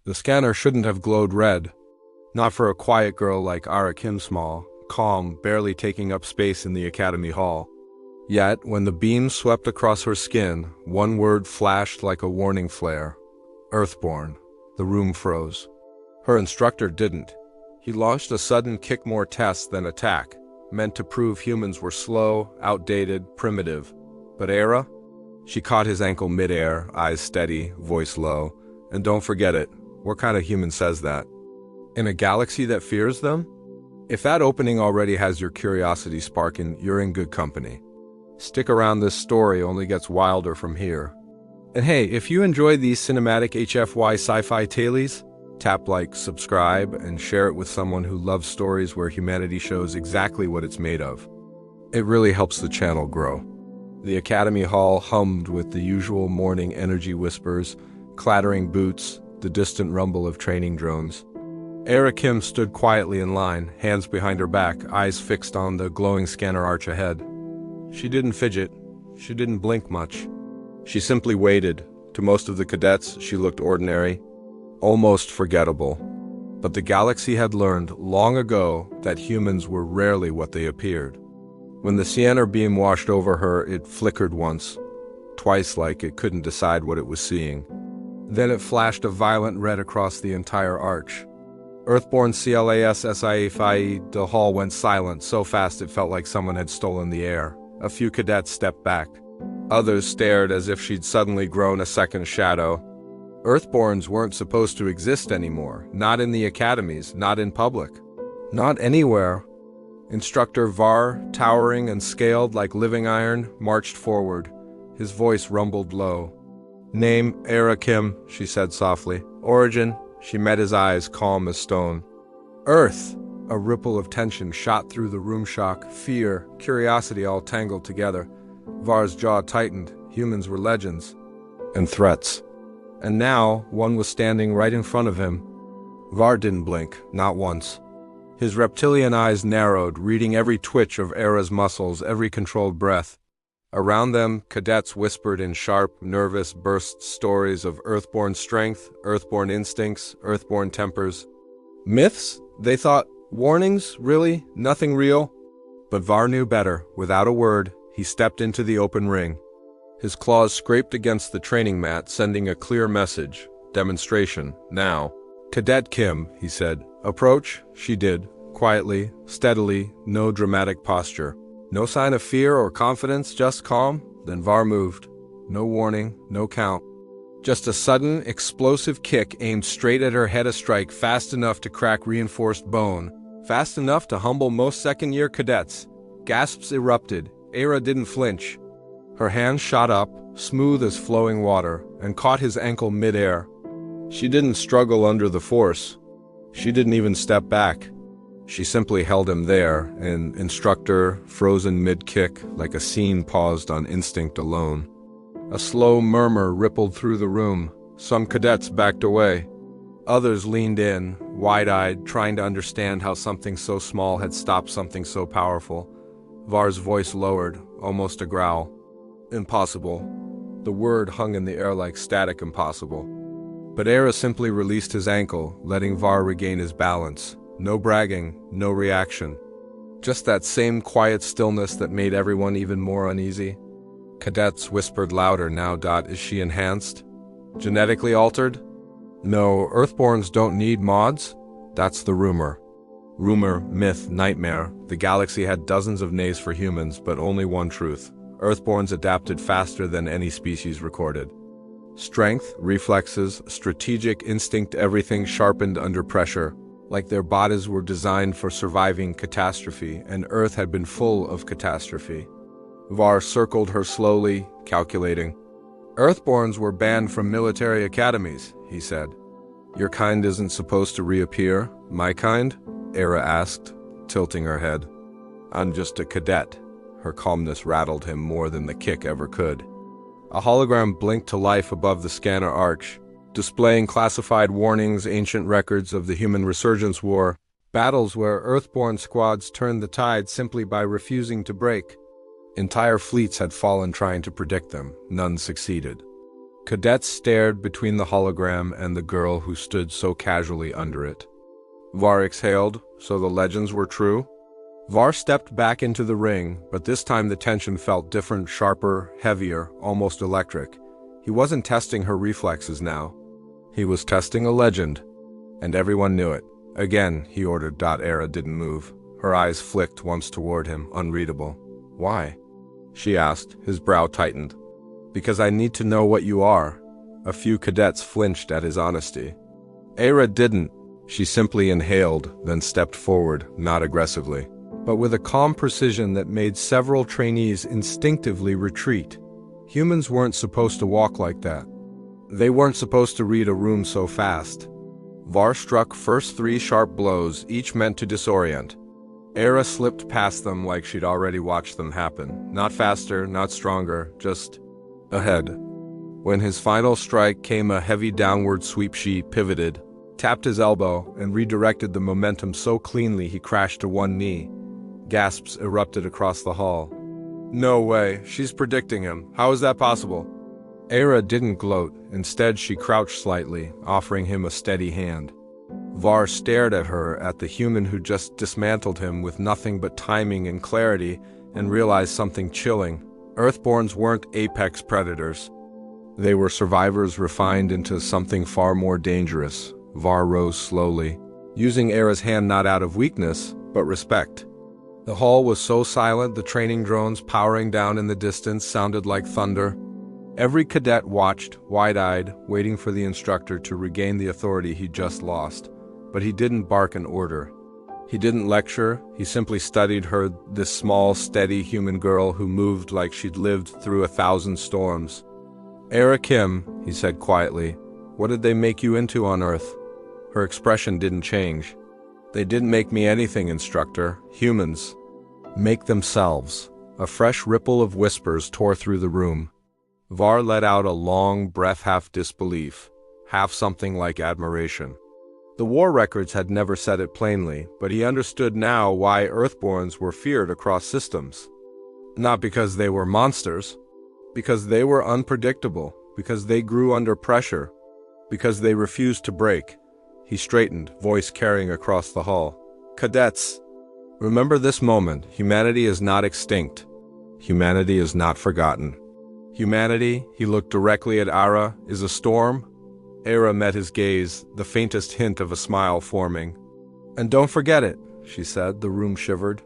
The scanner shouldn't have glowed red. Not for a quiet girl like Ara Kim, small, calm, barely taking up space in the Academy hall. Yet, when the beam swept across her skin, one word flashed like a warning flare. Earthborn. The room froze. Her instructor didn't. He launched a sudden kick more test than attack, meant to prove humans were slow, outdated, primitive. But Ara? She caught his ankle midair, eyes steady, voice low. And don't forget it, what kind of human says that? In a galaxy that fears them? If that opening already has your curiosity sparking, you're in good company. Stick around, this story only gets wilder from here. And hey, if you enjoy these cinematic HFY Sci-Fi tales, tap like, subscribe, and share it with someone who loves stories where humanity shows exactly what it's made of. It really helps the channel grow. The Academy Hall hummed with the usual morning energy whispers, clattering boots, the distant rumble of training drones. Ara Kim stood quietly in line, hands behind her back, eyes fixed on the glowing scanner arch ahead. She didn't fidget. She didn't blink much. She simply waited. To most of the cadets, she looked ordinary, almost forgettable. But the galaxy had learned long ago that humans were rarely what they appeared. When the Sienna beam washed over her, it flickered once, twice, like it couldn't decide what it was seeing. Then it flashed a violent red across the entire arch. Earthborn CLAS-SIFI, the hall went silent so fast it felt like someone had stolen the air. A few cadets stepped back. Others stared as if she'd suddenly grown a second shadow. Earthborns weren't supposed to exist anymore. Not in the academies, not in public. Not anywhere. Instructor Varr, towering and scaled like living iron, marched forward. His voice rumbled low. "Name, Ara Kim," she said softly. "Origin," she met his eyes, calm as stone. "Earth." A ripple of tension shot through the room, shock, fear, curiosity all tangled together. Varr's jaw tightened. Humans were legends. And threats. And now, one was standing right in front of him. Varr didn't blink, not once. His reptilian eyes narrowed, reading every twitch of Ara's muscles, every controlled breath. Around them, cadets whispered in sharp, nervous bursts stories of Earthborn strength, Earthborn instincts, Earthborn tempers. Myths? They thought. Warnings? Really? Nothing real? But Varr knew better. Without a word, he stepped into the open ring. His claws scraped against the training mat, sending a clear message. Demonstration, now. "Cadet Kim," he said. "Approach." She did. Quietly, steadily, no dramatic posture. No sign of fear or confidence, just calm. Then Varr moved. No warning, no count. Just a sudden, explosive kick aimed straight at her head, a strike fast enough to crack reinforced bone. Fast enough to humble most second-year cadets. Gasps erupted. Ara didn't flinch. Her hand shot up, smooth as flowing water, and caught his ankle midair. She didn't struggle under the force. She didn't even step back. She simply held him there, an instructor, frozen mid-kick, like a scene paused on instinct alone. A slow murmur rippled through the room. Some cadets backed away. Others leaned in, wide-eyed, trying to understand how something so small had stopped something so powerful. Varr's voice lowered, almost a growl. Impossible. The word hung in the air like static. Impossible. But Ara simply released his ankle, letting Varr regain his balance. No bragging, no reaction. Just that same quiet stillness that made everyone even more uneasy. Cadets whispered louder now. "Is she enhanced? Genetically altered?" "No, Earthborns don't need mods." That's the rumor. Rumor, myth, nightmare. The galaxy had dozens of names for humans, but only one truth. Earthborns adapted faster than any species recorded. Strength, reflexes, strategic instinct, everything sharpened under pressure. Like their bodies were designed for surviving catastrophe, and Earth had been full of catastrophe. Varr circled her slowly, calculating. "Earthborns were banned from military academies," he said. "Your kind isn't supposed to reappear, my kind?" Ara asked, tilting her head. "I'm just a cadet." Her calmness rattled him more than the kick ever could. A hologram blinked to life above the scanner arch, displaying classified warnings, ancient records of the human resurgence war, battles where Earthborn squads turned the tide simply by refusing to break. Entire fleets had fallen trying to predict them. None succeeded. Cadets stared between the hologram and the girl who stood so casually under it. Varr exhaled, so the legends were true? Varr stepped back into the ring, but this time the tension felt different, sharper, heavier, almost electric. He wasn't testing her reflexes now. He was testing a legend, and everyone knew it. Again, he ordered. Ara didn't move. Her eyes flicked once toward him, unreadable. Why? She asked, his brow tightened. Because I need to know what you are. A few cadets flinched at his honesty. Ara didn't. She simply inhaled, then stepped forward, not aggressively, but with a calm precision that made several trainees instinctively retreat. Humans weren't supposed to walk like that. They weren't supposed to read a room so fast. Varr struck first 3 sharp blows, each meant to disorient. Ara slipped past them like she'd already watched them happen. Not faster, not stronger, just ahead. When his final strike came, a heavy downward sweep, she pivoted, tapped his elbow, and redirected the momentum so cleanly he crashed to one knee. Gasps erupted across the hall. No way, she's predicting him. How is that possible? Ara didn't gloat. Instead, she crouched slightly, offering him a steady hand. Varr stared at her, at the human who just dismantled him with nothing but timing and clarity, and realized something chilling. Earthborns weren't apex predators. They were survivors refined into something far more dangerous. Varr rose slowly, using Ara's hand not out of weakness, but respect. The hall was so silent, the training drones powering down in the distance sounded like thunder. Every cadet watched, wide-eyed, waiting for the instructor to regain the authority he'd just lost. But he didn't bark an order. He didn't lecture, he simply studied her, this small, steady human girl who moved like she'd lived through 1,000 storms. Ara Kim, he said quietly, what did they make you into on Earth? Her expression didn't change. They didn't make me anything, Instructor. Humans. Make themselves. A fresh ripple of whispers tore through the room. Varr let out a long breath, half disbelief, half something like admiration. The war records had never said it plainly, but he understood now why Earthborns were feared across systems. Not because they were monsters, because they were unpredictable, because they grew under pressure, because they refused to break. He straightened, voice carrying across the hall. Cadets, remember this moment. Humanity is not extinct. Humanity is not forgotten. Humanity, he looked directly at Ara, is a storm. Ara met his gaze, the faintest hint of a smile forming. And don't forget it, she said. The room shivered.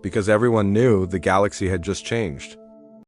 Because everyone knew the galaxy had just changed.